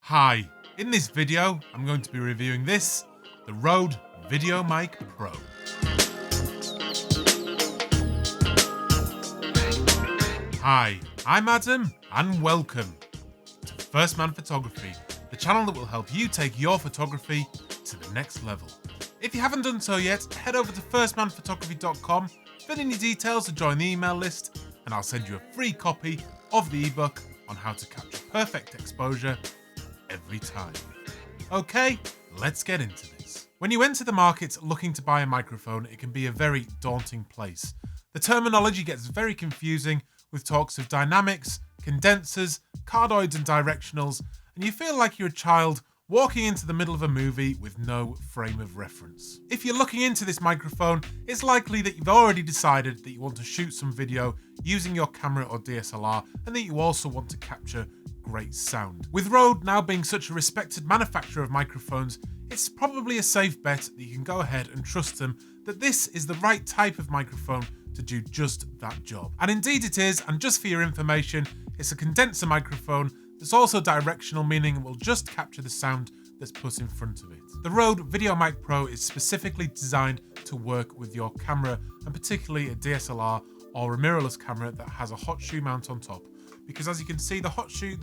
Hi, in this video I'm going to be reviewing the Rode VideoMic Pro. Hi, I'm Adam and welcome to First Man Photography, the channel that will help you take your photography to the next level. If you haven't done so yet, head over to firstmanphotography.com, fill in your details to join the email list, and I'll send you a free copy of the ebook on how to capture perfect exposure every time. Okay, let's get into this. When you enter the market looking to buy a microphone, it can be a very daunting place. The terminology gets very confusing with talks of dynamics, condensers, cardoids and directionals, and you feel like you're a child walking into the middle of a movie with no frame of reference. If you're looking into this microphone, it's likely that you've already decided that you want to shoot some video using your camera or DSLR, and that you also want to capture great sound. With Rode now being such a respected manufacturer of microphones, it's probably a safe bet that you can go ahead and trust them that this is the right type of microphone to do just that job. And indeed it is, and just for your information, it's a condenser microphone that's also directional, meaning it will just capture the sound that's put in front of it. The Rode VideoMic Pro is specifically designed to work with your camera, and particularly a DSLR or a mirrorless camera that has a hot shoe mount on top. Because as you can see, the hot shoe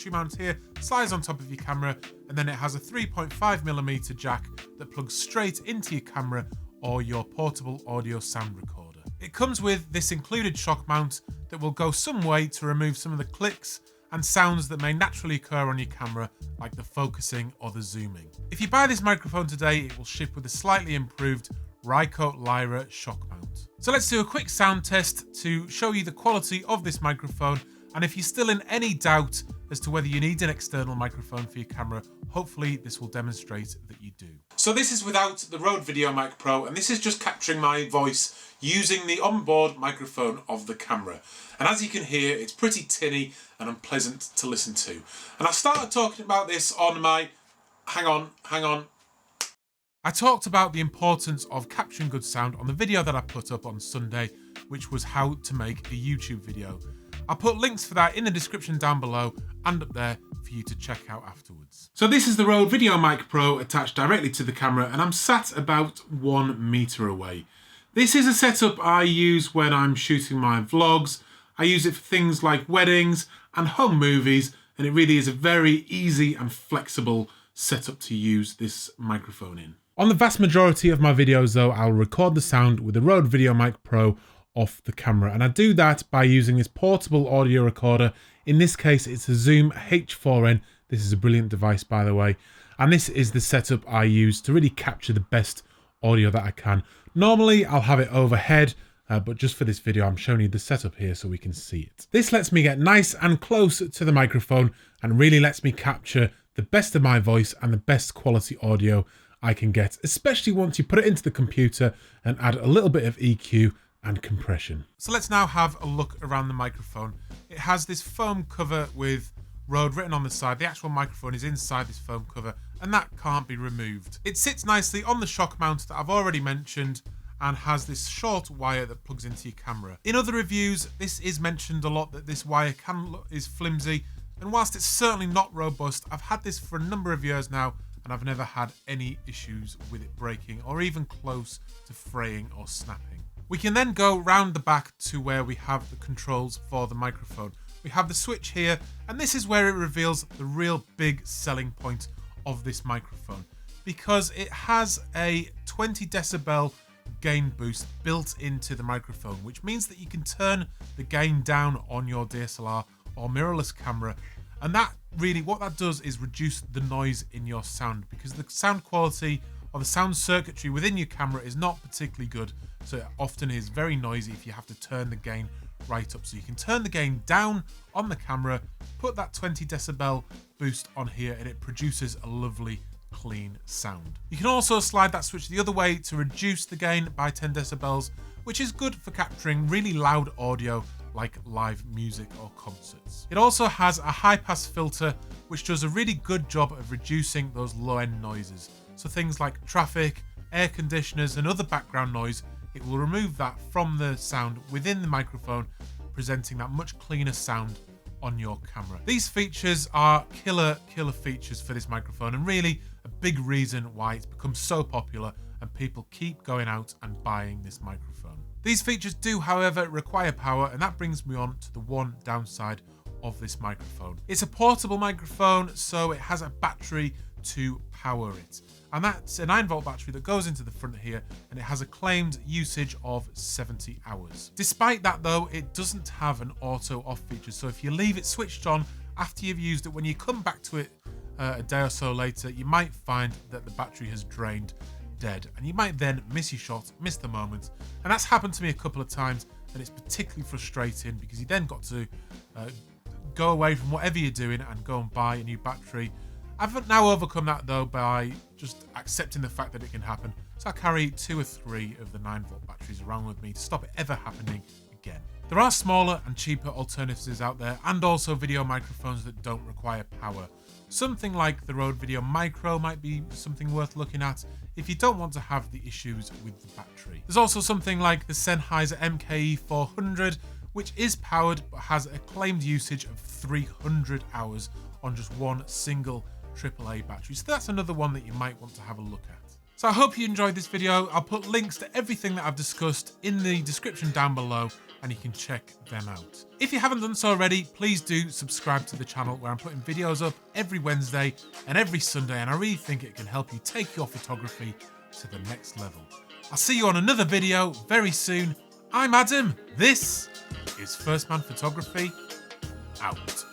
mount here slides on top of your camera, and then it has a 3.5mm jack that plugs straight into your camera or your portable audio sound recorder. It comes with this included shock mount that will go some way to remove some of the clicks and sounds that may naturally occur on your camera, like the focusing or the zooming. If you buy this microphone today, it will ship with a slightly improved Rycote Lyra shock mount. So let's do a quick sound test to show you the quality of this microphone, and if you're still in any doubt as to whether you need an external microphone for your camera, hopefully this will demonstrate that you do. So this is without the Rode VideoMic Pro, and this is just capturing my voice using the onboard microphone of the camera. And as you can hear, it's pretty tinny and unpleasant to listen to. And I started talking about this on my... Hang on. I talked about the importance of capturing good sound on the video that I put up on Sunday, which was how to make a YouTube video. I'll put links for that in the description down below and up there for you to check out afterwards. So this is the Rode VideoMic Pro attached directly to the camera, and I'm sat about 1 meter away. This is a setup I use when I'm shooting my vlogs. I use it for things like weddings and home movies, and it really is a very easy and flexible setup to use this microphone in. On the vast majority of my videos though, I'll record the sound with the Rode VideoMic Pro off the camera, and I do that by using this portable audio recorder. In this case it's a Zoom H4n. This is a brilliant device, by the way, and this is the setup I use to really capture the best audio that I can. Normally I'll have it overhead, but just for this video I'm showing you the setup here so we can see it. This lets me get nice and close to the microphone and really lets me capture the best of my voice and the best quality audio I can get, especially once you put it into the computer and add a little bit of EQ and compression. So let's now have a look around the microphone. It has this foam cover with Rode written on the side. The actual microphone is inside this foam cover, and that can't be removed. It sits nicely on the shock mount that I've already mentioned and has this short wire that plugs into your camera. In other reviews, this is mentioned a lot that this wire is flimsy, and whilst it's certainly not robust, I've had this for a number of years now and I've never had any issues with it breaking or even close to fraying or snapping. We can then go round the back to where we have the controls for the microphone. We have the switch here, and this is where it reveals the real big selling point of this microphone, because it has a 20 decibel gain boost built into the microphone, which means that you can turn the gain down on your DSLR or mirrorless camera, and that really, what that does is reduce the noise in your sound, because the sound quality or the sound circuitry within your camera is not particularly good, so it often is very noisy if you have to turn the gain right up. So you can turn the gain down on the camera, put that 20 decibel boost on here, and it produces a lovely clean sound. You can also slide that switch the other way to reduce the gain by 10 decibels, which is good for capturing really loud audio like live music or concerts. It also has a high pass filter which does a really good job of reducing those low end noises. So things like traffic, air conditioners and other background noise, it will remove that from the sound within the microphone, presenting that much cleaner sound on your camera. These features are killer features for this microphone, and really a big reason why it's become so popular and people keep going out and buying this microphone. These features do, however, require power, and that brings me on to the one downside of this microphone. It's a portable microphone, so it has a battery to power it. And that's a 9-volt battery that goes into the front here, and it has a claimed usage of 70 hours. Despite that though, it doesn't have an auto off feature, so if you leave it switched on after you've used it, when you come back to it a day or so later, you might find that the battery has drained dead, and you might then miss your shot, miss the moment. And that's happened to me a couple of times, and it's particularly frustrating because you then got to go away from whatever you're doing and go and buy a new battery. I've now overcome that though by just accepting the fact that it can happen. So I carry 2 or 3 of the 9-volt batteries around with me to stop it ever happening again. There are smaller and cheaper alternatives out there, and also video microphones that don't require power. Something like the Rode VideoMic Pro might be something worth looking at if you don't want to have the issues with the battery. There's also something like the Sennheiser MKE400, which is powered but has a claimed usage of 300 hours on just one single AAA battery. So that's another one that you might want to have a look at. So I hope you enjoyed this video. I'll put links to everything that I've discussed in the description down below, and you can check them out. If you haven't done so already, please do subscribe to the channel, where I'm putting videos up every Wednesday and every Sunday, and I really think it can help you take your photography to the next level. I'll see you on another video very soon. I'm Adam. This is First Man Photography, out.